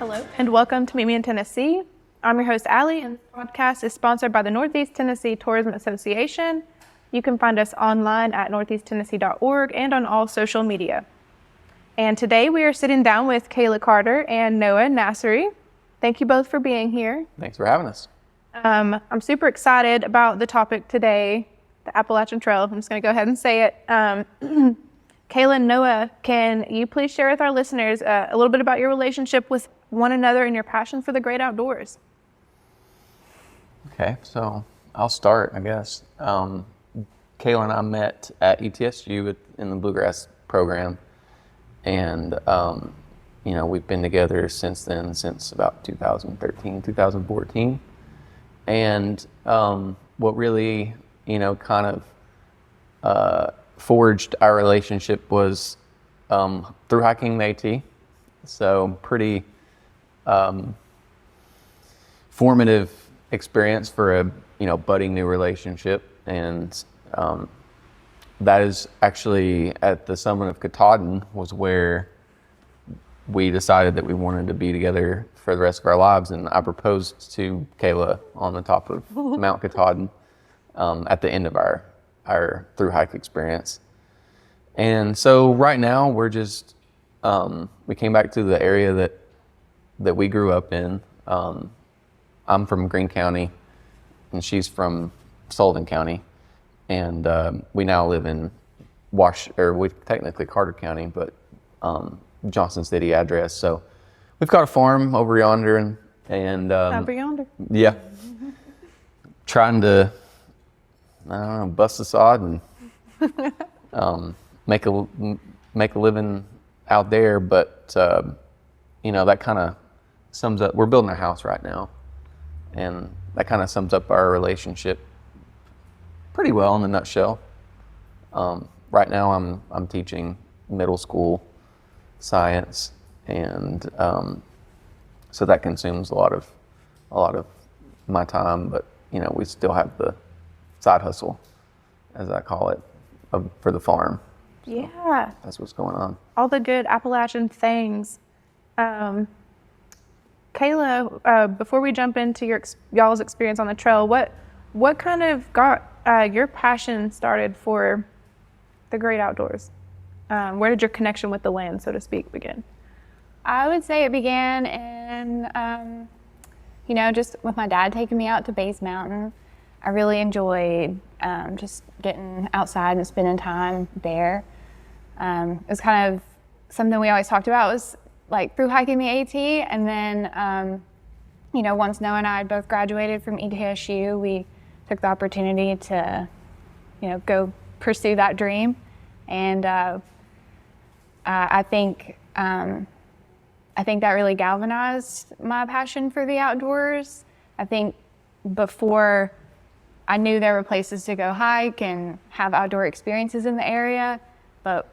Hello, and welcome to Meet Me in Tennessee. I'm your host, Allie, and this podcast is sponsored by the Northeast Tennessee Tourism Association. You can find us online at northeasttennessee.org and on all social media. And today we are sitting down with Kayla Carter and Noah Naseri. Thank you both for being here. Thanks for having us. I'm super excited about the topic today, the Appalachian Trail. I'm just going to go ahead and say it. Kayla and Noah, can you please share with our listeners a little bit about your relationship with one another and your passion for the great outdoors? Okay, so I'll start, I guess. Kayla and I met at ETSU in the Bluegrass program, and we've been together since then, since about 2013, 2014. And what really, kind of forged our relationship was through hiking the AT. So pretty formative experience for a budding new relationship, and that is actually at the summit of Katahdin was where we decided that we wanted to be together for the rest of our lives. And I proposed to Kayla on the top of Mount Katahdin at the end of our through hike experience. And so right now we're just we came back to the area that we grew up in. I'm from Greene County and she's from Sullivan County, and we now live in we technically Carter County, but Johnson City address. So we've got a farm over yonder, and Over yonder. Yeah, trying to bust the sod and make a living out there. But that kind of sums up. We're building a house right now, and that kind of sums up our relationship pretty well in a nutshell. Right now I'm teaching middle school science, and so that consumes a lot of my time. But we still have the side hustle, as I call it, for the farm. So yeah, that's what's going on. All the good Appalachian things. Kayla, before we jump into y'all's experience on the trail, what kind of got your passion started for the great outdoors? Where did your connection with the land, so to speak, begin? I would say it began in, just with my dad taking me out to Bays Mountain. I really enjoyed just getting outside and spending time there. It was kind of something we always talked about, was like through hiking the AT. And then, once Noah and I had both graduated from ETSU, we took the opportunity to, go pursue that dream. And I think that really galvanized my passion for the outdoors. I think before I knew there were places to go hike and have outdoor experiences in the area, but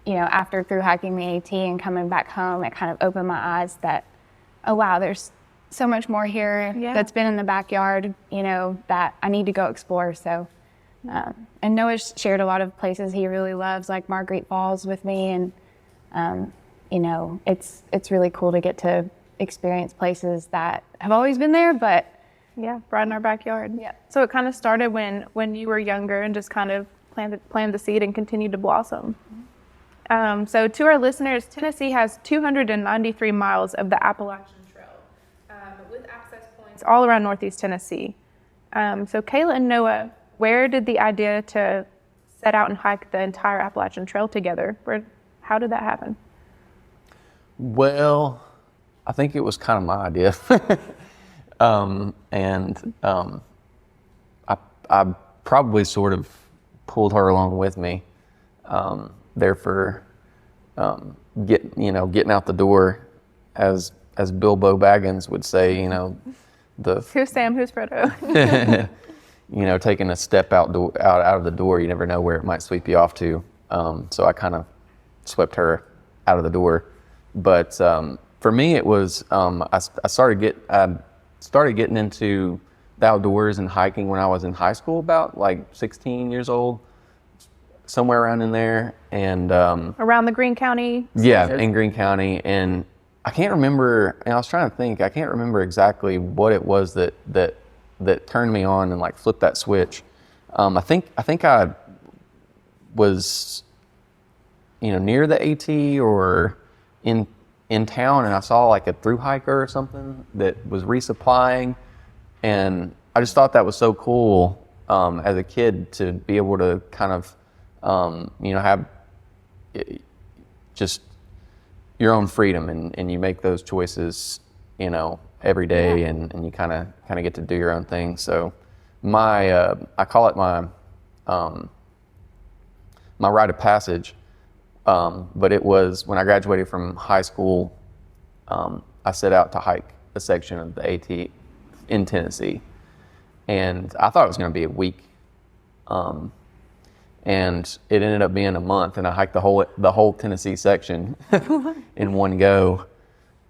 after through hiking the AT and coming back home, it kind of opened my eyes that, oh wow, there's so much more here that's been in the backyard, that I need to go explore. So, and Noah shared a lot of places he really loves, like Marguerite Falls, with me, and it's really cool to get to experience places that have always been there, but right in our backyard. Yeah. So it kind of started when you were younger and just kind of planted the seed and continued to blossom. So to our listeners, Tennessee has 293 miles of the Appalachian Trail, with access points all around Northeast Tennessee. So Kayla and Noah, where did the idea to set out and hike the entire Appalachian Trail together? How did that happen? Well, I think it was kind of my idea. I probably sort of pulled her along with me. There for getting out the door, as Bilbo Baggins would say, Who's Sam, who's Frodo? Taking a step out of the door, you never know where it might sweep you off to. So I kind of swept her out of the door. But for me, it was I started getting into the outdoors and hiking when I was in high school, about like 16 years old, somewhere around in there. And around the Greene County? Yeah, in Greene County. And I can't remember, and I was trying to think, I can't remember exactly what it was that turned me on and like flipped that switch. I think I was, near the AT or in town, and I saw like a Thru-Hiker or something that was resupplying, and I just thought that was so cool as a kid to be able to kind of, have just your own freedom, and you make those choices, every day, and you kind of get to do your own thing. So I call it my rite of passage. But it was when I graduated from high school, I set out to hike a section of the AT in Tennessee, and I thought it was going to be a week. And it ended up being a month, and I hiked the whole Tennessee section in one go.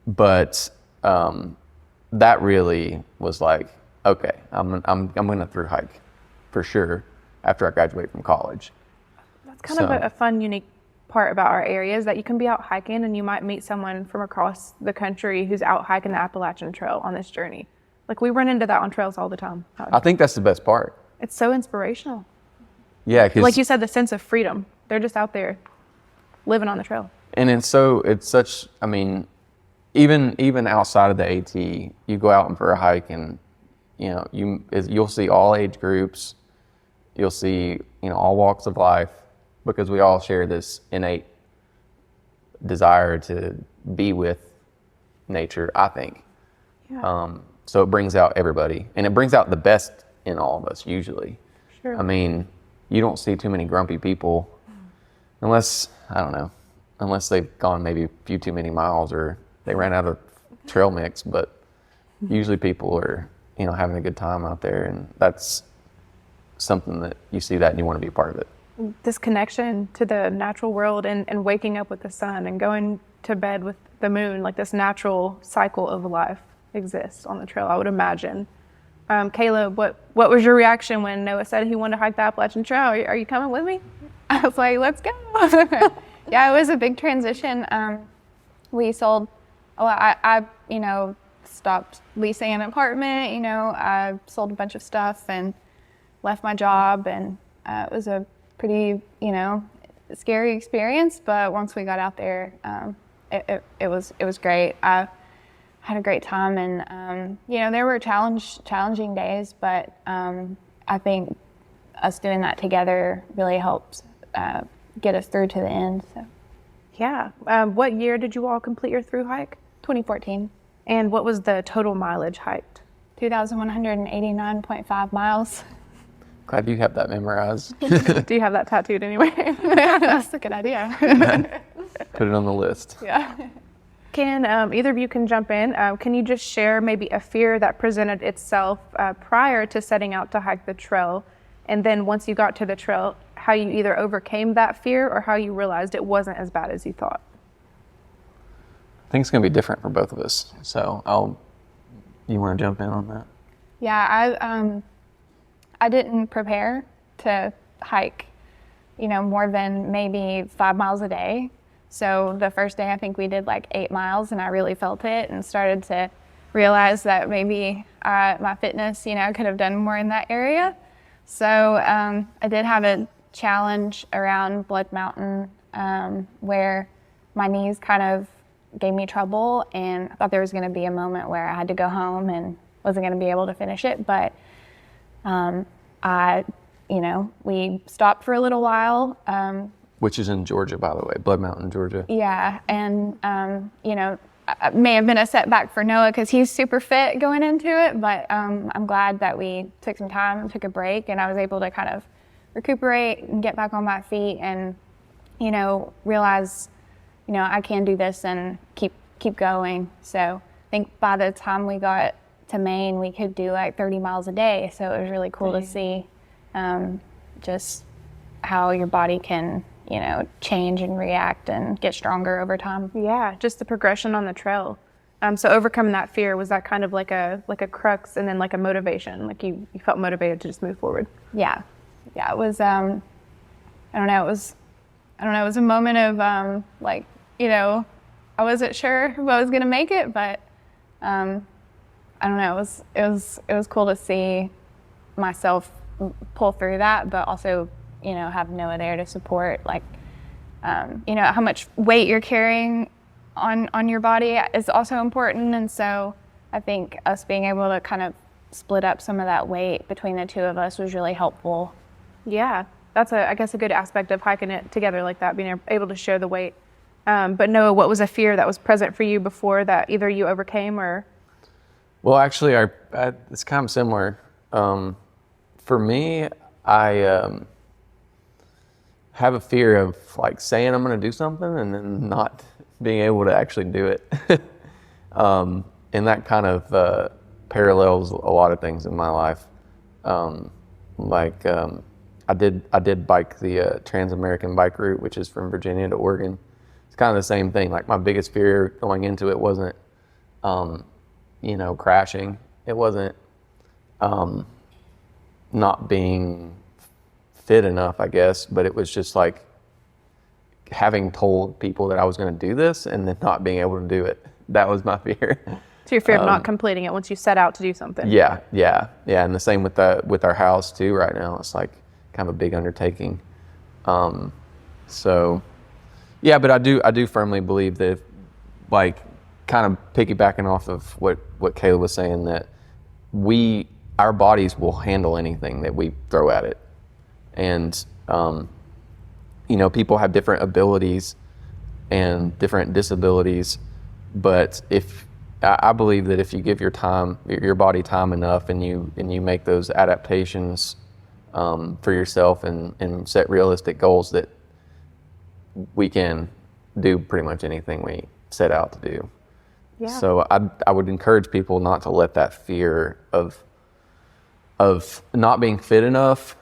But that really was like, okay, I'm going to through hike for sure after I graduate from college. That's kind of a fun, unique part about our area is that you can be out hiking and you might meet someone from across the country who's out hiking the Appalachian Trail on this journey. Like we run into that on trails all the time. I think that's the best part. It's so inspirational. Yeah, like you said, the sense of freedom. They're just out there living on the trail. And it's such, I mean, even outside of the AT, you go out for a hike and, you'll see all age groups. You'll see, all walks of life, because we all share this innate desire to be with nature, I think. Yeah. So it brings out everybody, and it brings out the best in all of us usually. Sure. I mean, you don't see too many grumpy people unless they've gone maybe a few too many miles or they ran out of trail mix, but usually people are, having a good time out there, and that's something that you see that and you want to be a part of it. This connection to the natural world and waking up with the sun and going to bed with the moon, like this natural cycle of life exists on the trail, I would imagine. Kayla, what was your reaction when Noah said he wanted to hike the Appalachian Trail? Are you coming with me? I was like, let's go. Yeah, it was a big transition. We sold, I stopped leasing an apartment, I sold a bunch of stuff and left my job, and it was a pretty, scary experience, but once we got out there, it was great. I had a great time, and there were challenging days, but I think us doing that together really helped get us through to the end. So, yeah. What year did you all complete your through hike? 2014. And what was the total mileage hiked? 2,189.5 miles. Glad you have that memorized. Do you have that tattooed anyway? That's a good idea. Put it on the list. Yeah. Can either of you can jump in? Can you just share maybe a fear that presented itself prior to setting out to hike the trail, and then once you got to the trail, how you either overcame that fear or how you realized it wasn't as bad as you thought? I think it's going to be different for both of us. So you want to jump in on that? Yeah, I didn't prepare to hike, more than maybe 5 miles a day. So the first day I think we did like 8 miles, and I really felt it and started to realize that maybe my fitness, could have done more in that area. So I did have a challenge around Blood Mountain where my knees kind of gave me trouble, and I thought there was going to be a moment where I had to go home and wasn't going to be able to finish it. But we stopped for a little while. Which is in Georgia, by the way, Blood Mountain, Georgia. Yeah, and it may have been a setback for Noah because he's super fit going into it, but I'm glad that we took some time and took a break, and I was able to kind of recuperate and get back on my feet and, realize, I can do this and keep going. So I think by the time we got to Maine, we could do like 30 miles a day. So it was really cool to see just how your body can, change and react and get stronger over time. Yeah, just the progression on the trail. So overcoming that fear, was that kind of like a crux and then like a motivation? Like you felt motivated to just move forward? Yeah, it was, it was a moment of I wasn't sure if I was gonna make it, but I don't know. It was cool to see myself pull through that, but also, you know, have Noah there to support, like, you know, how much weight you're carrying on your body is also important. And so I think us being able to kind of split up some of that weight between the two of us was really helpful. Yeah, that's I guess a good aspect of hiking it together like that, being able to share the weight. But Noah, what was a fear that was present for you before that either you overcame or? Well, actually, it's kind of similar. For me, I have a fear of like saying I'm going to do something and then not being able to actually do it. And that kind of parallels a lot of things in my life. I did bike the Trans-American bike route, which is from Virginia to Oregon. It's kind of the same thing. Like my biggest fear going into it wasn't, you know, crashing. It wasn't not being fit enough, I guess, but it was just like having told people that I was going to do this and then not being able to do it. That was my fear. So your fear of not completing it once you set out to do something. Yeah. And the same with our house too. Right now, it's like kind of a big undertaking. So, yeah, but I do firmly believe that, like, kind of piggybacking off of what Kayla was saying, that our bodies will handle anything that we throw at it, and you know, people have different abilities and different disabilities, but I believe that if you give your body time enough, and you make those adaptations for yourself and set realistic goals, that we can do pretty much anything we set out to do. Yeah. So I would encourage people not to let that fear of not being fit enough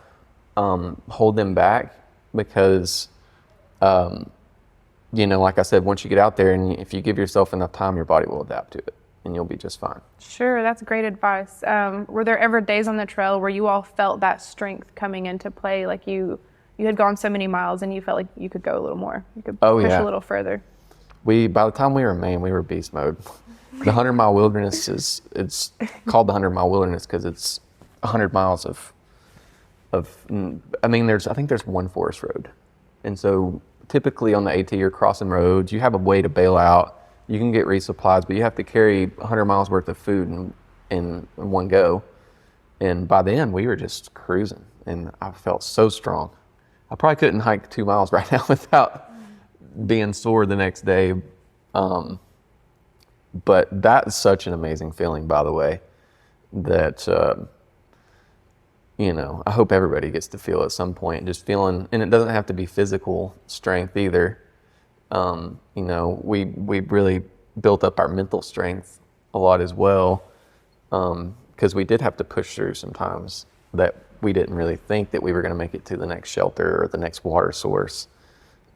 hold them back, because you know, like I said, once you get out there and if you give yourself enough time, your body will adapt to it and you'll be just fine. Sure, that's great advice. Were there ever days on the trail where you all felt that strength coming into play? Like you had gone so many miles and you felt like you could go a little more. You could push a little further. By the time we were in Maine, we were beast mode. The 100-mile wilderness it's called the 100-mile wilderness because it's 100 miles of I mean, I think there's one forest road. And so typically on the AT, you're crossing roads, you have a way to bail out, you can get resupplies, but you have to carry 100 miles worth of food in one go. And by then we were just cruising and I felt so strong. I probably couldn't hike 2 miles right now without being sore the next day. But that's such an amazing feeling, by the way, that, you know, I hope everybody gets to feel at some point, just feeling, and it doesn't have to be physical strength either. You know, we really built up our mental strength a lot as well, because we did have to push through sometimes that we didn't really think that we were going to make it to the next shelter or the next water source.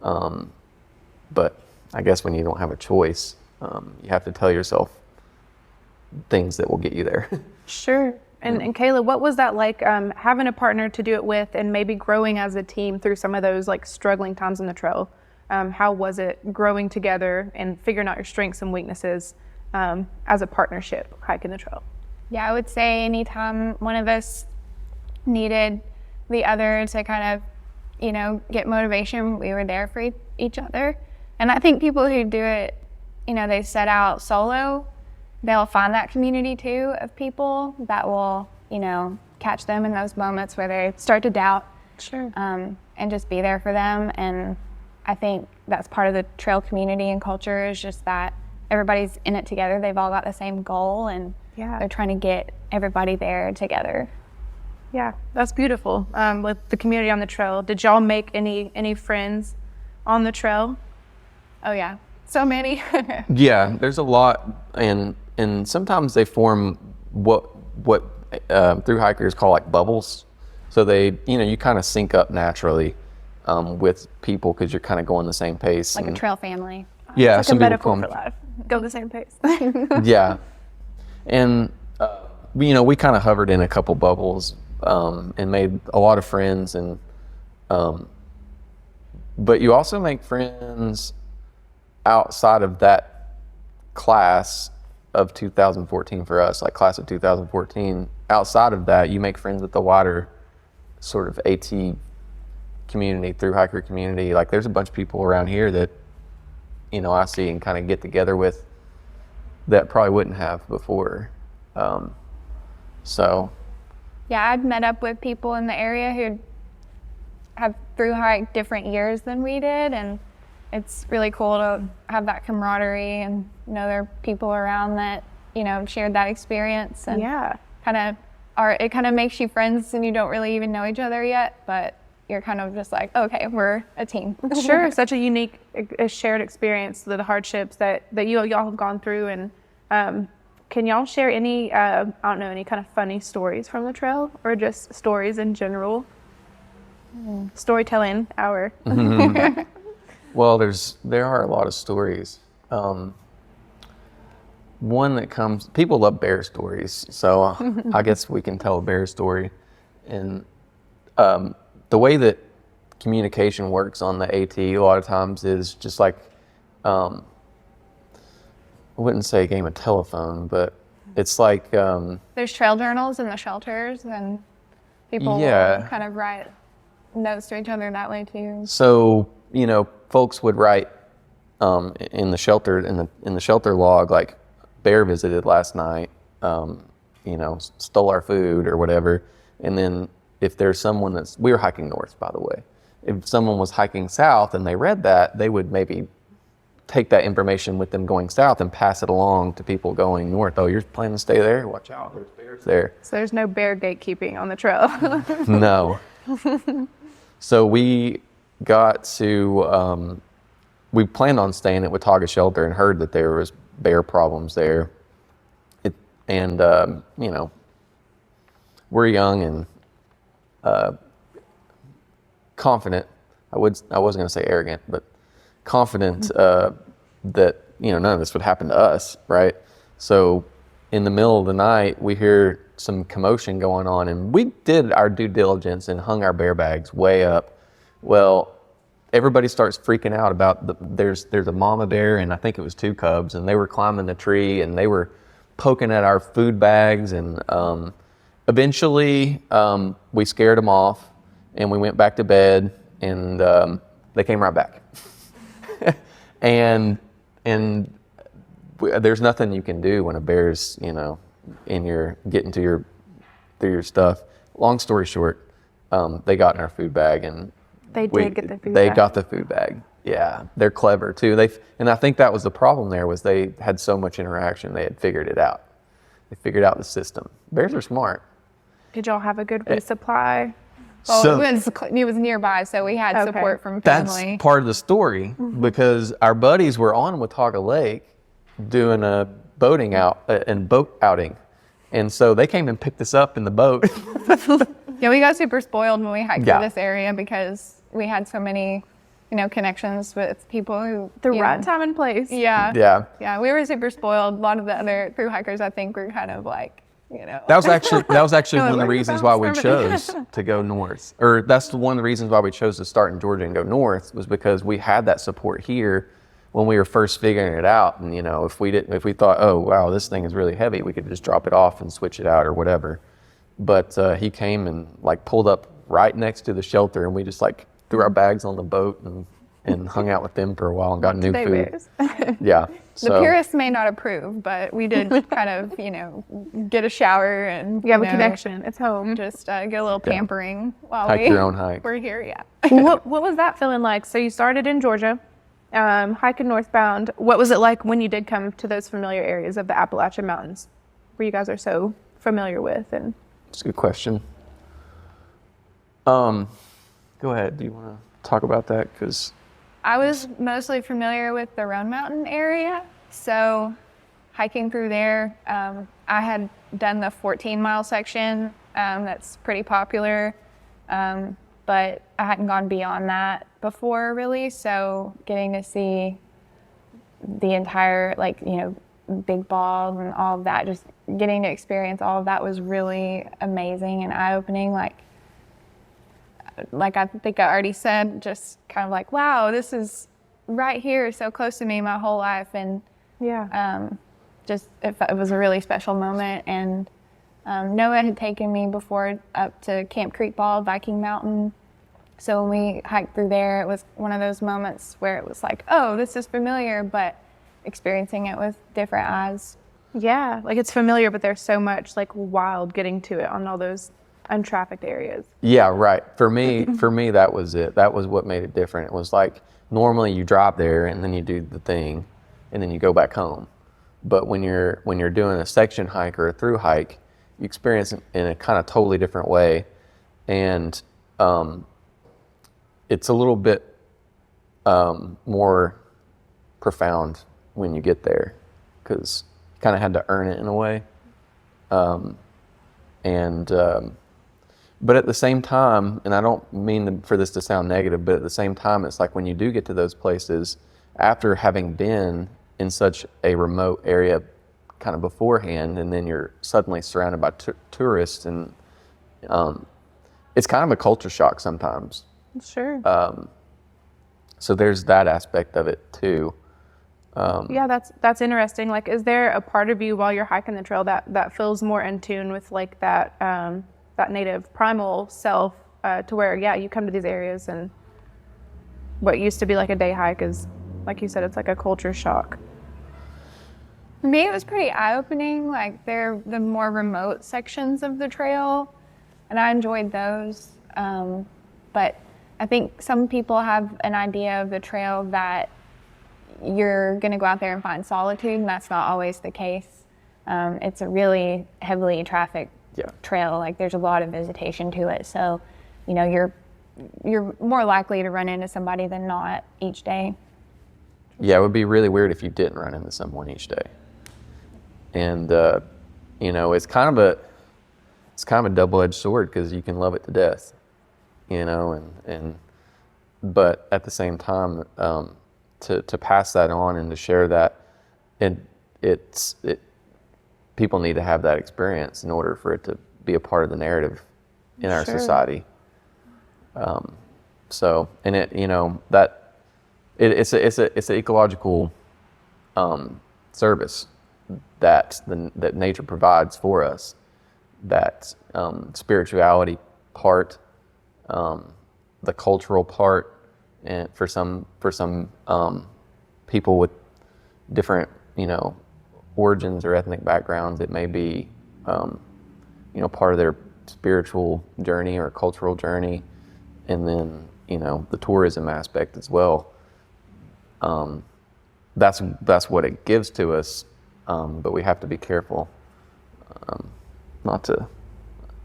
But I guess when you don't have a choice, you have to tell yourself things that will get you there. Sure. And Kayla, what was that like, having a partner to do it with and maybe growing as a team through some of those like struggling times on the trail? How was it growing together and figuring out your strengths and weaknesses as a partnership hiking the trail? Yeah, I would say anytime one of us needed the other to kind of, you know, get motivation, we were there for each other. And I think people who do it, you know, they set out solo, they'll find that community too of people that will, you know, catch them in those moments where they start to doubt. Sure. And just be there for them. And I think that's part of the trail community and culture, is just that everybody's in it together. They've all got the same goal, and they're trying to get everybody there together. Yeah, that's beautiful. With the community on the trail, did y'all make any friends on the trail? Oh yeah, so many. Yeah, there's a lot, and sometimes they form what Thru-Hikers call like bubbles. So they, you know, you kind of sync up naturally with people because you're kind of going the same pace. Like a trail family. Yeah, it's like a metaphor for life. Go the same pace. Yeah, and you know, we kind of hovered in a couple bubbles and made a lot of friends, and but you also make friends outside of that class of 2014 for us, like class of 2014, outside of that, you make friends with the wider sort of AT community, Thru-Hiker community. Like there's a bunch of people around here that, you know, I see and kind of get together with that probably wouldn't have before. So. Yeah, I'd met up with people in the area who have thru-hiked different years than we did, and it's really cool to have that camaraderie and know there are people around that, you know, shared that experience, and it kind of makes you friends and you don't really even know each other yet, but you're kind of just like, okay, we're a team. Sure, such a unique shared experience, the hardships that y'all have gone through, and can y'all share any, I don't know, any kind of funny stories from the trail, or just stories in general? Storytelling hour. Well, there are a lot of stories. One that comes, people love bear stories, so I guess we can tell a bear story. And the way that communication works on the AT a lot of times is just like, I wouldn't say a game of telephone, but it's like... There's trail journals in the shelters, and people Yeah. will kind of write notes to each other that way too. So, you know, folks would write in the shelter log, like, bear visited last night, you know, stole our food or whatever. And then if there's someone we were hiking north, by the way. If someone was hiking south and they read that, they would maybe take that information with them going south and pass it along to people going north. Oh, you're planning to stay there? Watch out, there's bears there. So there's no bear gatekeeping on the trail. No. So we got to, we planned on staying at Watauga Shelter and heard that there was bear problems there. You know, we're young and confident. I wasn't going to say arrogant, but confident that, you know, none of this would happen to us, right? So in the middle of the night, we hear some commotion going on, and we did our due diligence and hung our bear bags way up. Well, everybody starts freaking out about there's a mama bear, and I think it was 2 cubs, and they were climbing the tree and they were poking at our food bags, and eventually we scared them off and we went back to bed, and they came right back. and there's nothing you can do when a bear's, you know, getting through your stuff. Long story short, they got in our food bag, and They did get the food They bag. got the food bag. Yeah, they're clever too. And I think that was the problem there, was they had so much interaction. They had figured it out. They figured out the system. Bears are smart. Did y'all have a good resupply? Well, So- it was nearby, so we had Okay. support from That's family. part of the story, because our buddies were on Watauga Lake doing a boat outing. And so they came and picked us up in the boat. Yeah, we got super spoiled when we hiked Yeah. through this area because we had so many, you know, connections with people who The you right know, time and place. Yeah. Yeah. Yeah, we were super spoiled. A lot of the other thru-hikers, I think, were kind of like, you know. That was actually one of the where reasons you why we found chose to go north. Or that's one of the reasons why we chose to start in Georgia and go north, was because we had that support here when we were first figuring it out. And, you know, if we thought, oh wow, this thing is really heavy, we could just drop it off and switch it out or whatever. But he came and like pulled up right next to the shelter, and we just like threw our bags on the boat and hung out with them for a while and got new Today food. bears. Yeah. The purists may not approve, but we did kind of, you know, get a shower and You have a know, connection. It's home. just get a little pampering while Hike your own hike. we're here. Yeah. what was that feeling like? So you started in Georgia, hiking northbound. What was it like when you did come to those familiar areas of the Appalachian Mountains, where you guys are so familiar with? And That's a good question. Go ahead. Do you want to talk about that? Because I was mostly familiar with the Roan Mountain area, so hiking through there, I had done the 14-mile section. That's pretty popular, but I hadn't gone beyond that before, really. So getting to see the entire, like, you know, Big Bald and all of that, just getting to experience all of that was really amazing and eye-opening. Like I think I already said, just kind of like, wow, this is right here, so close to me my whole life, and Yeah. it was a really special moment. And Noah had taken me before up to Camp Creek Bald, Viking Mountain. So when we hiked through there, it was one of those moments where it was like, oh, this is familiar, but experiencing it with different eyes. Yeah, like it's familiar, but there's so much like wild getting to it on all those untrafficked areas. Yeah, right. For me, that was it. That was what made it different. It was like normally you drive there and then you do the thing, and then you go back home. But when you're doing a section hike or a through hike, you experience it in a kind of totally different way, and it's a little bit more profound when you get there, because you kind of had to earn it in a way. But at the same time, and I don't mean for this to sound negative, but at the same time, it's like when you do get to those places, after having been in such a remote area kind of beforehand, and then you're suddenly surrounded by tourists, and it's kind of a culture shock sometimes. Sure. So there's that aspect of it too. Yeah, that's interesting. Like, is there a part of you while you're hiking the trail that feels more in tune with like that native primal self, to where, yeah, you come to these areas and what used to be like a day hike is, like you said, it's like a culture shock. For me, it was pretty eye-opening. Like, they're the more remote sections of the trail, and I enjoyed those. But I think some people have an idea of the trail that you're going to go out there and find solitude, and that's not always the case. It's a really heavily trafficked trail. Like, there's a lot of visitation to it, so you're more likely to run into somebody than not each day. Yeah, it would be really weird if you didn't run into someone each day. And it's kind of a double-edged sword, because you can love it to death, but at the same time, to pass that on and to share that, people need to have that experience in order for it to be a part of the narrative in our society. So, and it's an ecological service that nature provides for us. That spirituality part, the cultural part, and for some people with different origins or ethnic backgrounds, it may be part of their spiritual journey or cultural journey, and then the tourism aspect as well. That's what it gives to us, but we have to be careful not to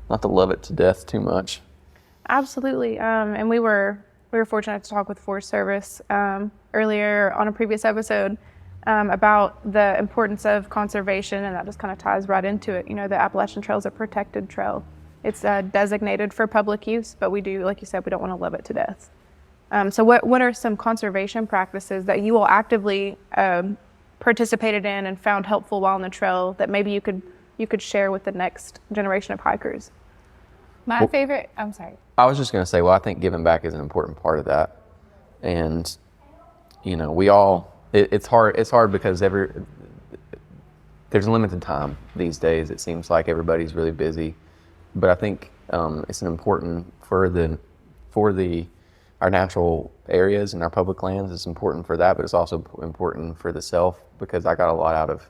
love it to death too much. Absolutely. And we were fortunate to talk with Forest Service earlier on a previous episode about the importance of conservation, and that just kind of ties right into it. The Appalachian Trail is a protected trail. It's designated for public use, but we do, like you said, we don't want to love it to death. So what are some conservation practices that you all actively participated in and found helpful while on the trail that maybe you could share with the next generation of hikers? I'm sorry. I was just going to say, I think giving back is an important part of that. And, it's hard because there's a limited time these days. It seems like everybody's really busy, but I think it's an important for our natural areas and our public lands. It's important for that, but it's also important for the self, because I got a lot out of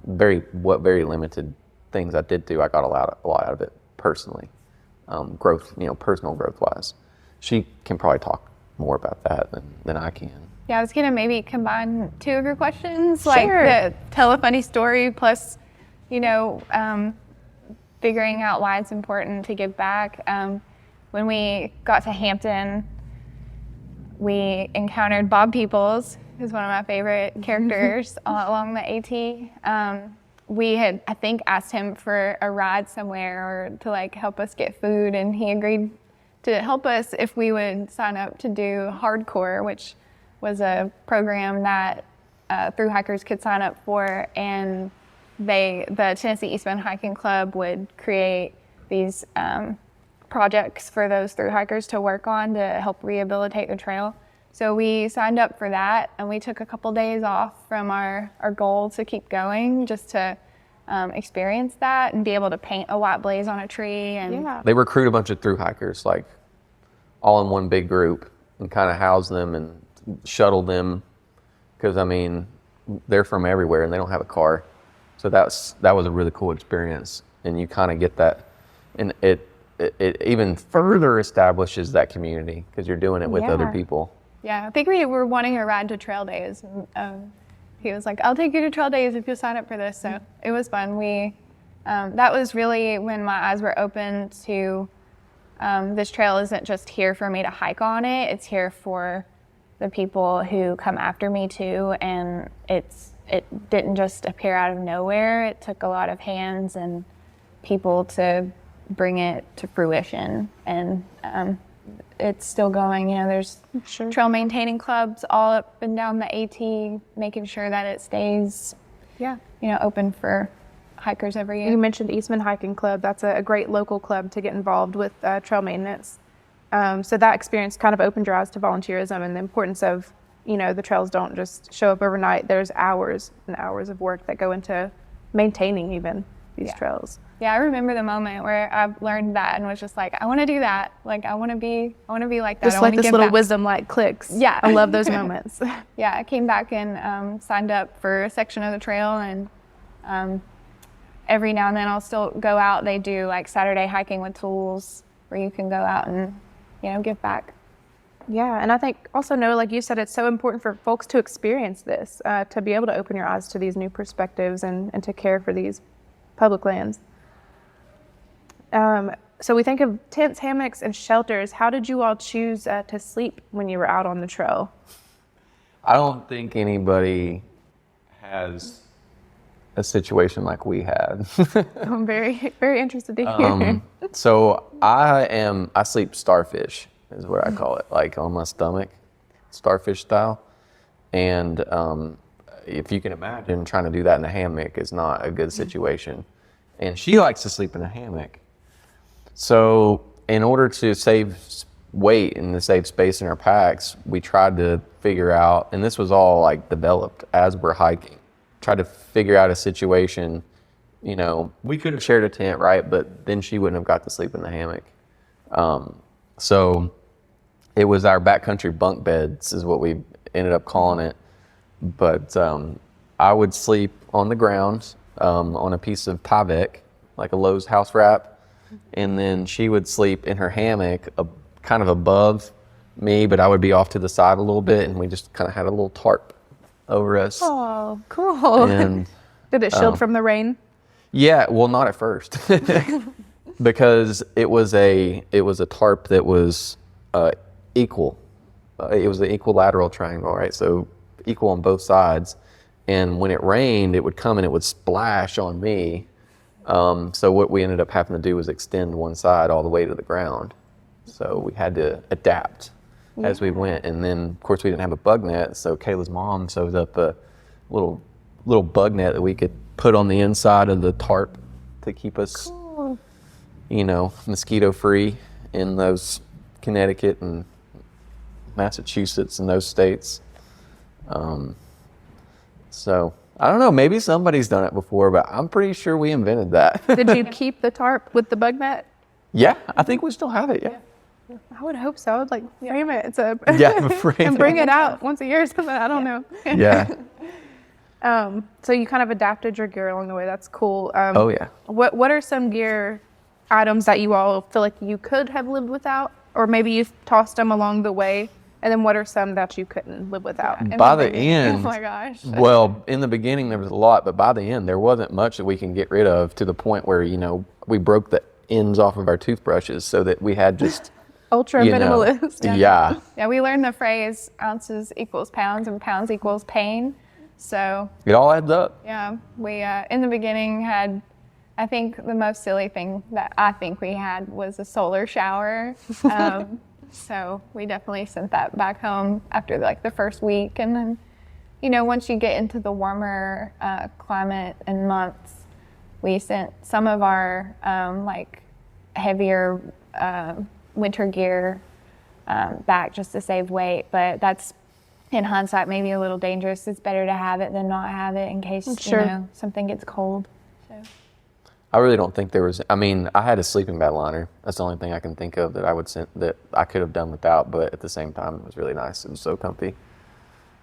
very limited things I did do. I got a lot out of it personally, personal growth wise. She can probably talk more about that than I can. Yeah, I was gonna maybe combine two of your questions, like tell a funny story plus, figuring out why it's important to give back. When we got to Hampton, we encountered Bob Peoples, who's one of my favorite characters along the AT. We had, I think, asked him for a ride somewhere or to help us get food, and he agreed to help us if we would sign up to do Hardcore, which was a program that Thru-Hikers could sign up for, and the Tennessee Eastman Hiking Club would create these projects for those Thru-Hikers to work on to help rehabilitate the trail. So we signed up for that, and we took a couple days off from our goal to keep going, just to experience that and be able to paint a white blaze on a tree. And They recruit a bunch of thru-hikers, like all in one big group, and kind of house them and shuttle them, because I mean, they're from everywhere and they don't have a car. So that was a really cool experience, and you kind of get that, and it even further establishes that community because you're doing it with other people. Yeah, I think we were wanting a ride to trail days. He was like, "I'll take you to trail days if you'll sign up for this." So it was fun. That was really when my eyes were open to this trail isn't just here for me to hike on it. It's here for the people who come after me too, and it didn't just appear out of nowhere. It took a lot of hands and people to bring it to fruition, and it's still going. You know, there's trail maintaining clubs all up and down the AT, making sure that it stays, open for hikers every year. You mentioned Eastman Hiking Club. That's a great local club to get involved with trail maintenance. So that experience kind of opened your eyes to volunteerism and the importance of, the trails don't just show up overnight. There's hours and hours of work that go into maintaining even these trails. Yeah, I remember the moment where I learned that and was just like, I want to do that. Like, I want to be like that. Just like this little wisdom like clicks. Yeah. I love those moments. Yeah, I came back and signed up for a section of the trail, and every now and then I'll still go out. They do like Saturday hiking with tools where you can go out and, give back. Yeah, and I think also, Noah, like you said, it's so important for folks to experience this, to be able to open your eyes to these new perspectives and to care for these public lands. So we think of tents, hammocks, and shelters. How did you all choose to sleep when you were out on the trail? I don't think anybody has a situation like we had. I'm very, very interested to hear. So I sleep starfish is what I call it, like on my stomach, starfish style. And if you can imagine, trying to do that in a hammock is not a good situation. And she likes to sleep in a hammock. So in order to save weight and to save space in our packs, we tried to figure out, and this was all like developed as we're hiking, tried to figure out a situation. We could have shared a tent, right? But then she wouldn't have got to sleep in the hammock. So it was our backcountry bunk beds is what we ended up calling it. But I would sleep on the ground on a piece of Tyvek, like a Lowe's house wrap. And then she would sleep in her hammock kind of above me, but I would be off to the side a little bit, and we just kind of had a little tarp over us. Oh, cool. And did it shield from the rain? Yeah, well, not at first. Because it was a tarp that was equal. It was an equilateral triangle, right? So equal on both sides. And when it rained, it would come and it would splash on me. So what we ended up having to do was extend one side all the way to the ground. So we had to adapt as we went. And then, of course, we didn't have a bug net. So Kayla's mom sewed up a little bug net that we could put on the inside of the tarp to keep us, mosquito free in those Connecticut and Massachusetts and those states. So I don't know, maybe somebody's done it before, but I'm pretty sure we invented that. Did you keep the tarp with the bug net? Yeah, I think we still have it, yeah. I would hope so. I would frame it. Frame and bring it out once a year or something. I don't know. Yeah. So you kind of adapted your gear along the way. That's cool. Oh, yeah. What are some gear items that you all feel like you could have lived without? Or maybe you've tossed them along the way? And then what are some that you couldn't live without? By the end, oh my gosh. Well, in the beginning there was a lot, but by the end there wasn't much that we can get rid of, to the point where, we broke the ends off of our toothbrushes so that we had just ultra minimalist. Yeah. Yeah, we learned the phrase ounces equals pounds and pounds equals pain. So it all adds up. Yeah, we in the beginning had, I think the most silly thing that I think we had was a solar shower. So we definitely sent that back home after the first week. And then, once you get into the warmer climate and months, we sent some of our heavier winter gear back just to save weight. But that's, in hindsight, maybe a little dangerous. It's better to have it than not have it in case, Sure. you know, something gets cold. So. I really don't think there was. I mean, I had a sleeping bag liner. That's the only thing I can think of that I could have done without. But at the same time, it was really nice. It was so comfy.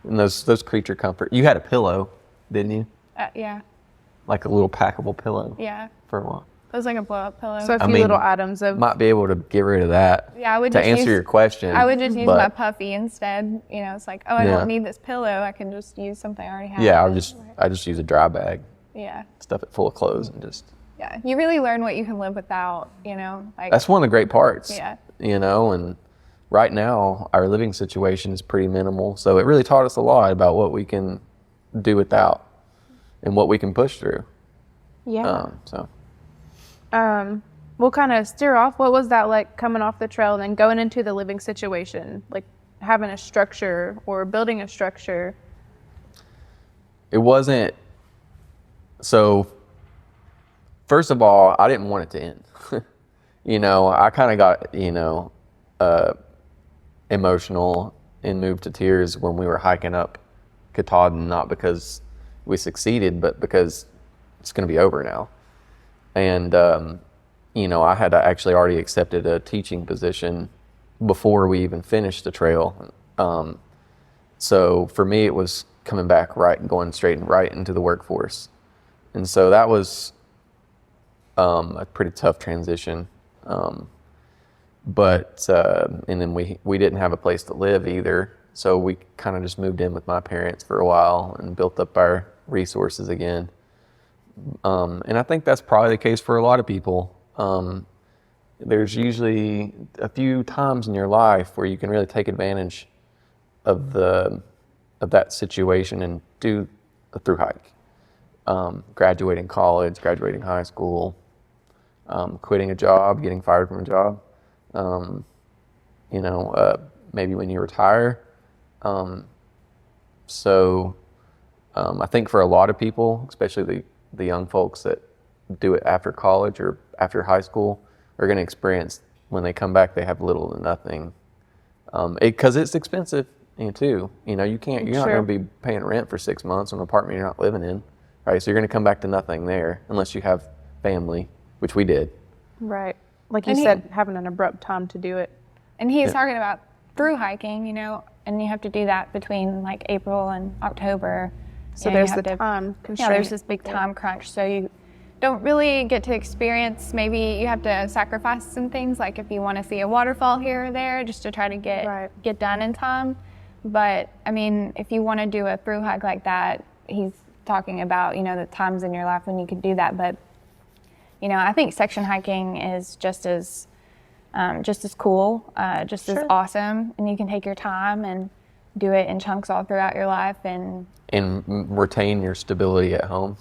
And those creature comfort. You had a pillow, didn't you? Yeah. Like a little packable pillow. Yeah. For a while. It was like a blow-up pillow. So a few little items of. Might be able to get rid of that. Yeah, I would to just answer use, your question. I would just use but, my puffy instead. You know, it's like, oh, I Yeah. don't need this pillow. I can just use something I already have. Yeah, I just use a dry bag, Yeah. stuff it full of clothes, and just. Yeah. You really learn what you can live without, you know? Like, That's one of the great parts. Yeah. You know, and right now our living situation is pretty minimal, so it really taught us a lot about what we can do without and what we can push through. Yeah. So. We'll kind of steer off. What was that like coming off the trail and then going into the living situation? Like having a structure or building a structure? It wasn't. So, first of all, I didn't want it to end. You know, I kind of got, you know, emotional and moved to tears when we were hiking up Katahdin, not because we succeeded, but because it's going to be over now. And, you know, I had actually already accepted a teaching position before we even finished the trail. So for me, it was coming back going straight and right into the workforce. And so that was a pretty tough transition. But and then we didn't have a place to live either. So we kind of just moved in with my parents for a while and built up our resources again. And I think that's probably the case for a lot of people. There's usually a few times in your life where you can really take advantage of that situation and do a through hike. Graduating college, graduating high school, quitting a job, getting fired from a job. You know, maybe when you retire. So I think for a lot of people, especially the young folks that do it after college or after high school, are going to experience when they come back, they have little to nothing. Because it's expensive, too. You know, you're not going to be paying rent for 6 months in an apartment you're not living in, right? So you're going to come back to nothing there unless you have family, which we did. Right. Like you said, having an abrupt time to do it. And he's talking about through hiking, you know, and you have to do that between like April and October. So You know, there's you the have to- time Yeah, constraint. there's this big time crunch. So you don't really get to experience, maybe you have to sacrifice some things, like if you want to see a waterfall here or there, just to try to get done in time. But I mean, if you want to do a through hike like that, he's talking about, you know, the times in your life when you could do that. But, you know, I think section hiking is just as cool, just as awesome. And you can take your time and do it in chunks all throughout your life and retain your stability at home.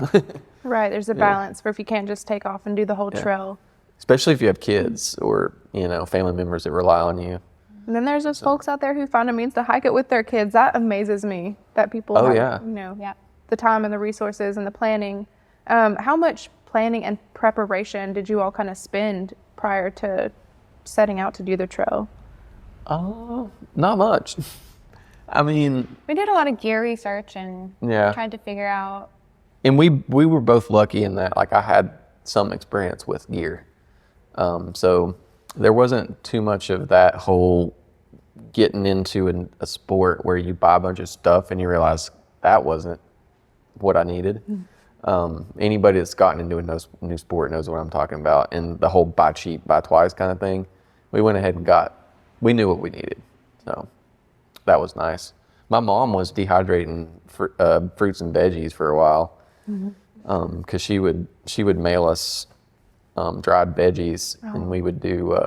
Right. There's a balance for if you can't just take off and do the whole trail. Especially if you have kids or, you know, family members that rely on you. And then there's those folks out there who find a means to hike it with their kids. That amazes me that people have, you know, the time and the resources and the planning. How much planning and preparation did you all kind of spend prior to setting out to do the trail? Not much. I mean, we did a lot of gear research and tried to figure out. And we were both lucky in that, like, I had some experience with gear. So there wasn't too much of that whole getting into a sport where you buy a bunch of stuff and you realize that wasn't what I needed. Anybody that's gotten into a new sport knows what I'm talking about. And the whole buy cheap, buy twice kind of thing, we went ahead and we knew what we needed. So that was nice. My mom was dehydrating fruits and veggies for a while because she would mail us dried veggies, and we would do.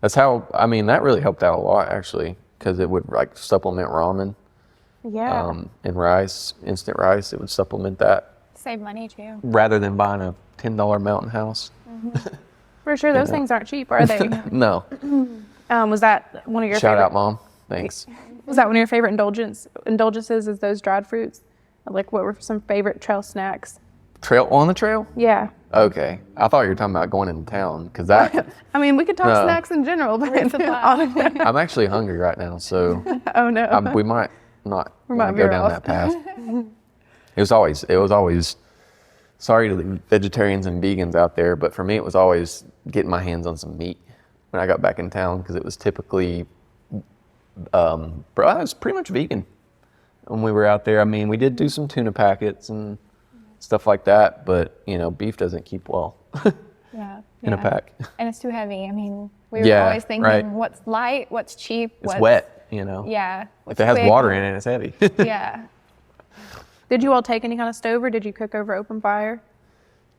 That really helped out a lot actually, because it would like supplement ramen. Yeah. And rice, instant rice. It would supplement that. Save money too. Rather than buying a $10 Mountain House. For sure, those things aren't cheap, are they? No. Was that one of your Shout favorite? out, Mom. Thanks. Was that one of your favorite indulgences? Is those dried fruits? Like, what were some favorite trail snacks? On the trail? Yeah. Okay. I thought you were talking about going into town, because that, I mean, we could talk No. snacks in general, but I'm actually hungry right now, so oh no. we might not might wanna go veer down off. that path. It was always, sorry to the vegetarians and vegans out there, but for me, it was always getting my hands on some meat when I got back in town, because it was typically, I was pretty much vegan when we were out there. I mean, we did do some tuna packets and stuff like that, but beef doesn't keep well Yeah. in a pack. And it's too heavy. I mean, we were Yeah, always thinking, right. what's light, what's cheap, It's what's wet, Yeah. If What's it has quick. water in it, it's heavy. Yeah. Did you all take any kind of stove, or did you cook over open fire?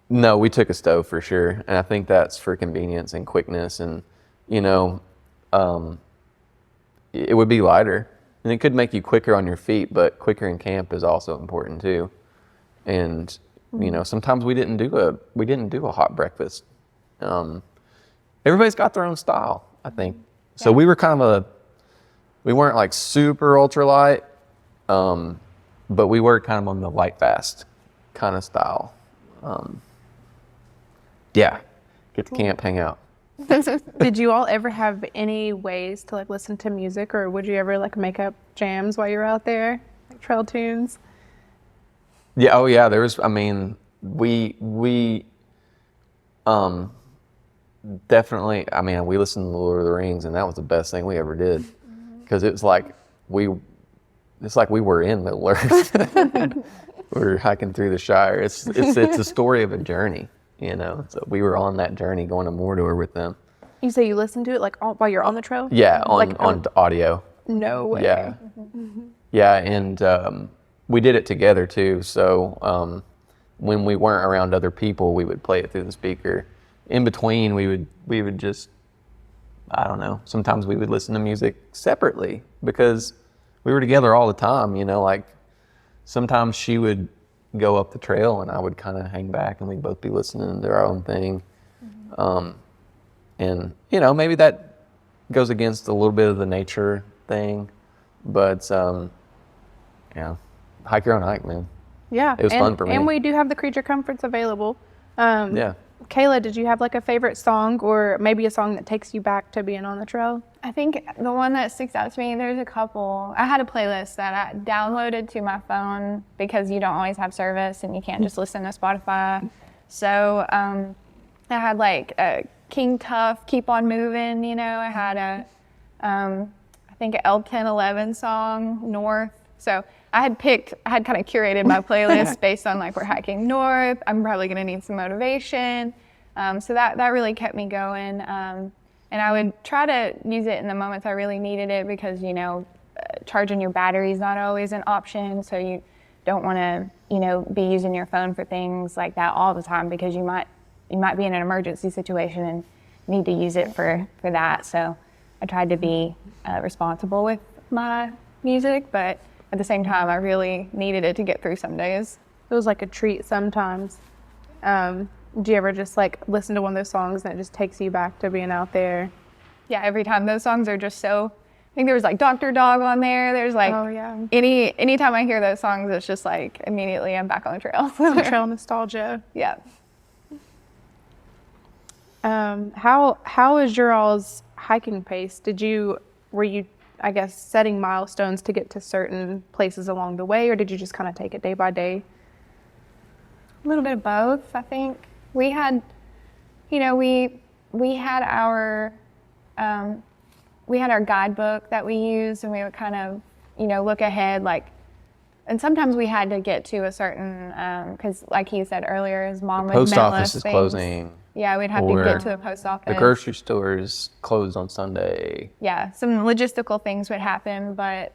No, we took a stove for sure, and I think that's for convenience and quickness, and it would be lighter, and it could make you quicker on your feet, but quicker in camp is also important too. And sometimes we didn't do a hot breakfast. Everybody's got their own style, I think. So we were we weren't like super ultralight, but we were kind of on the light fast kind of style. Get to camp, hang out. Did you all ever have any ways to like listen to music, or would you ever like make up jams while you were out there, like trail tunes? Yeah. Oh, yeah. There was. I mean, we definitely. I mean, we listened to Lord of the Rings, and that was the best thing we ever did, because it's like we were in Middle Earth. We were hiking through the Shire. It's a story of a journey, So we were on that journey going to Mordor with them. You say you listen to it like while you're on the trail? Yeah, on Like, audio. No way. Yeah. Yeah, and we did it together too. So when we weren't around other people, we would play it through the speaker. In between, we would just, I don't know, sometimes we would listen to music separately because we were together all the time, like sometimes she would go up the trail and I would kind of hang back and we'd both be listening to our own thing. And, maybe that goes against a little bit of the nature thing, but hike your own hike, man. Yeah. It was fun for me. And we do have the creature comforts available. Yeah. Kayla, did you have like a favorite song, or maybe a song that takes you back to being on the trail? I think the one that sticks out to me, there's a couple. I had a playlist that I downloaded to my phone because you don't always have service and you can't just listen to Spotify. So I had like a King Tough, Keep On Moving, I had I think an L1011 song, North. So I had kind of curated my playlist based on like, we're hiking north, I'm probably gonna need some motivation. So that really kept me going. And I would try to use it in the moments I really needed it because, charging your battery is not always an option. So you don't wanna, be using your phone for things like that all the time because you might be in an emergency situation and need to use it for that. So I tried to be responsible with my music, but at the same time, I really needed it to get through some days. It was like a treat sometimes. Do you ever just like listen to one of those songs and it just takes you back to being out there? Yeah, every time. Those songs are just so, I think there was like Dr. Dog on there. There's like, Oh, yeah. anytime I hear those songs, it's just like immediately I'm back on the trail. Some trail nostalgia. Yeah. How is your all's hiking pace? Were you, I guess, setting milestones to get to certain places along the way, or did you just kind of take it day by day? A little bit of both, I think. We had, we had our guidebook that we used, and we would kind of, look ahead, and sometimes we had to get to a certain, because like he said earlier, his mom would Post mail office us is things. closing. Yeah, we'd have to or get to the post office. The grocery store is closed on Sunday. Yeah, some logistical things would happen, but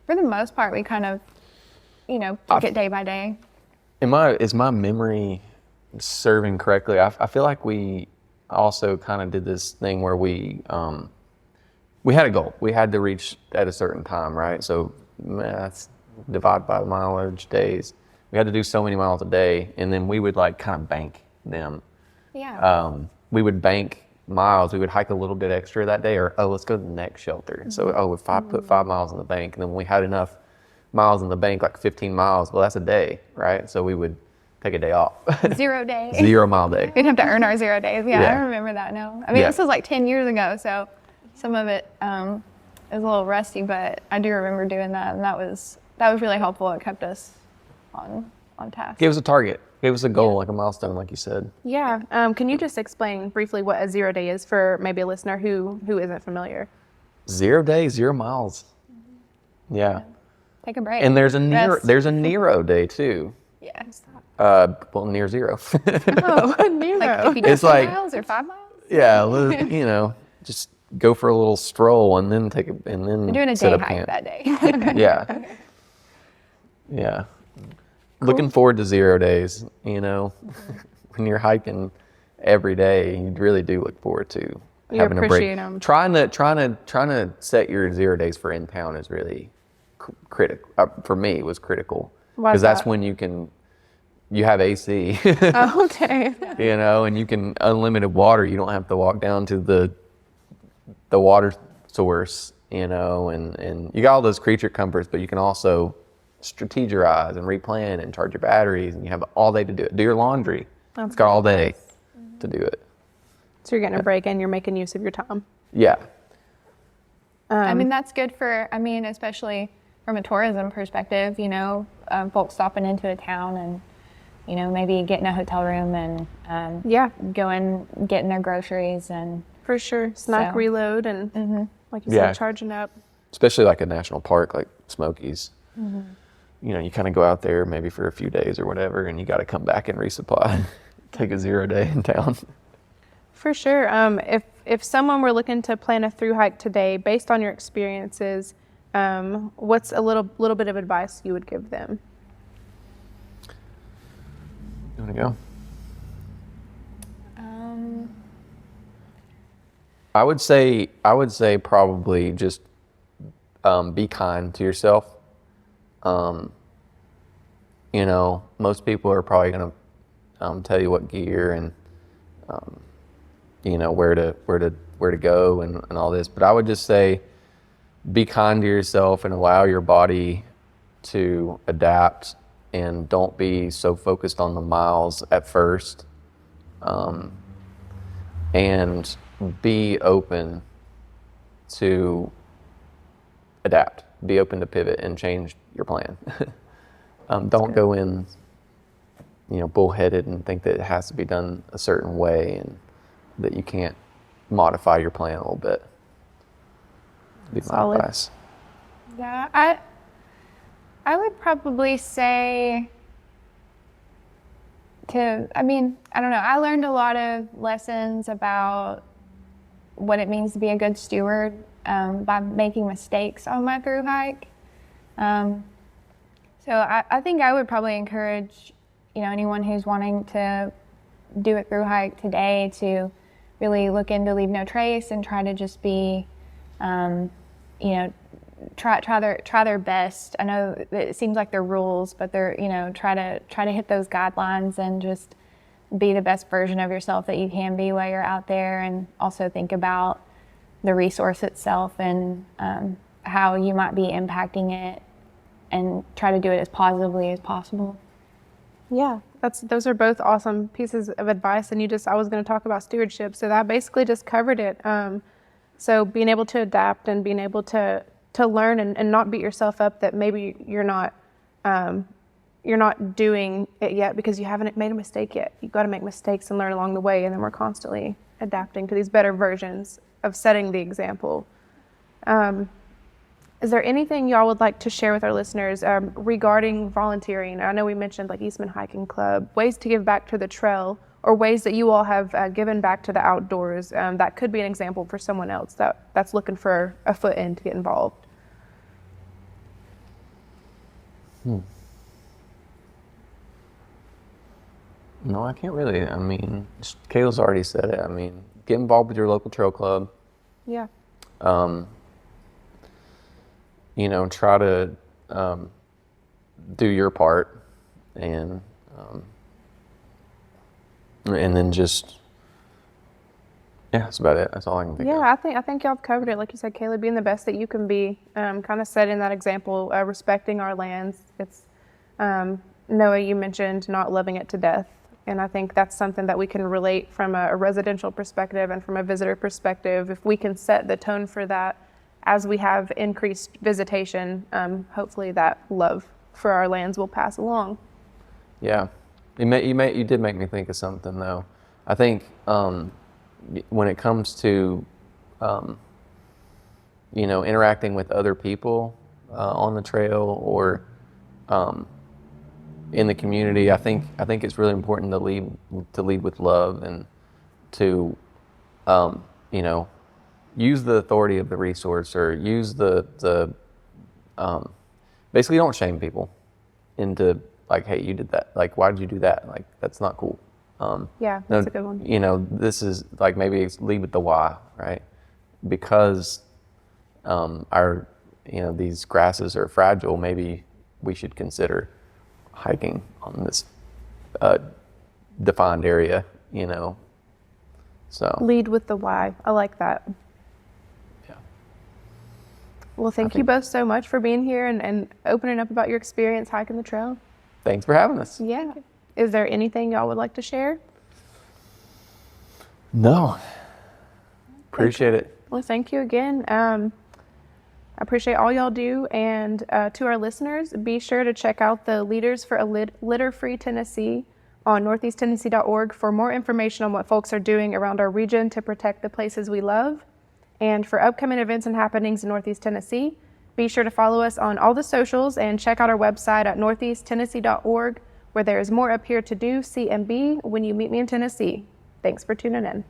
for the most part, we kind of, took it day by day. Is my memory serving correctly? I feel like we also kind of did this thing where we had a goal. We had to reach at a certain time, right? So that's divided by mileage days. We had to do so many miles a day, and then we would like kind of bank them. Yeah. We would bank miles. We would hike a little bit extra that day, or let's go to the next shelter. So if I put 5 miles in the bank, and then when we had enough miles in the bank, like 15 miles, well, that's a day, right? So we would take a day off. 0 days. 0 mile day. We didn't have to earn our 0 days. Yeah, Yeah. I remember that now. I mean, Yeah. this was like 10 years ago, so some of it is a little rusty, but I do remember doing that, and that was really helpful. It kept us on task. Gave us a target. Gave us a goal, like a milestone, like you said. Yeah. Can you just explain briefly what a 0 day is for maybe a listener who isn't familiar? 0 days, 0 miles. Yeah. Take a break. And there's a Rest. Nero day too. Yeah. Well, near 0. Oh, Nero. Like if you do It's 2 like- miles or 5 miles? Yeah, just go for a little stroll and then We're doing a set day up hike camp. that day. Yeah. Yeah. Looking forward to 0 days, when you're hiking every day, you really do look forward to You having a break. appreciate 'em. Trying to set your 0 days for in town is really critical. For me, it was critical. Why is Because that's that? when you have AC, Oh, okay. and you can unlimited water. You don't have to walk down to the water source, and you got all those creature comforts, but you can also strategize and replan and charge your batteries, and you have all day to do it. Do your laundry. It's got all day to do it. So you're getting a break and you're making use of your time. Yeah. I mean, that's good especially from a tourism perspective, folks stopping into a town and, maybe getting a hotel room and Yeah, going, getting their groceries and for sure. Snack So- reload and like you Yeah. said, charging up. Especially like a national park like Smokies. You kind of go out there maybe for a few days or whatever, and you got to come back and resupply. Take a 0 day in town. For sure. If someone were looking to plan a through hike today, based on your experiences, what's a little bit of advice you would give them? You want to go? I would say probably just be kind to yourself. Most people are probably going to tell you what gear and where to go and all this, but I would just say be kind to yourself and allow your body to adapt, and don't be so focused on the miles at first, and be open to adapt, be open to pivot and change your plan. Don't go in, bullheaded and think that it has to be done a certain way and that you can't modify your plan a little bit. Be my Solid. advice. yeah, I would probably say I don't know, I learned a lot of lessons about what it means to be a good steward by making mistakes on my through hike. So I think I would probably encourage, anyone who's wanting to do a through hike today to really look into Leave No Trace and try to just be, try their best. I know that it seems like they're rules, but they're, try to hit those guidelines and just be the best version of yourself that you can be while you're out there, and also think about the resource itself and how you might be impacting it, and try to do it as positively as possible. Yeah, those are both awesome pieces of advice. And I was going to talk about stewardship, so that basically just covered it. So being able to adapt and being able to learn and not beat yourself up that maybe you're not doing it yet because you haven't made a mistake yet. You've got to make mistakes and learn along the way, and then we're constantly adapting to these better versions of setting the example. Is there anything y'all would like to share with our listeners regarding volunteering? I know we mentioned like Eastman Hiking Club, ways to give back to the trail, or ways that you all have given back to the outdoors. That could be an example for someone else that's looking for a foot in to get involved. No, I can't really. Kayla's already said it. Get involved with your local trail club. Yeah. Try to do your part, and then just, that's about it. That's all I can think of. Yeah, I think y'all have covered it. Like you said, Kayla, being the best that you can be, kind of setting that example, respecting our lands. It's Noah, you mentioned not loving it to death. And I think that's something that we can relate from a residential perspective and from a visitor perspective. If we can set the tone for that as we have increased visitation, hopefully that love for our lands will pass along. Yeah, you did make me think of something though. I think when it comes to interacting with other people on the trail or in the community, I think it's really important to lead with love and to use the authority of the resource, or use the basically don't shame people into like, hey, you did that. Like, why did you do that? Like, that's not cool. Yeah, that's a good one. This is like, maybe it's lead with the why, right? Because these grasses are fragile. Maybe we should consider hiking on this defined area, So Lead with the why. I like that. yeah. Well, thank you both so much for being here and opening up about your experience hiking the trail. Thanks for having us. Yeah. Is there anything y'all would like to share? No. Appreciate it. Well, thank you again. I appreciate all y'all do. And to our listeners, be sure to check out the Leaders for a Litter-Free Tennessee on northeasttennessee.org for more information on what folks are doing around our region to protect the places we love. And for upcoming events and happenings in Northeast Tennessee, be sure to follow us on all the socials and check out our website at northeasttennessee.org, where there is more up here to do, see, and be when you meet me in Tennessee. Thanks for tuning in.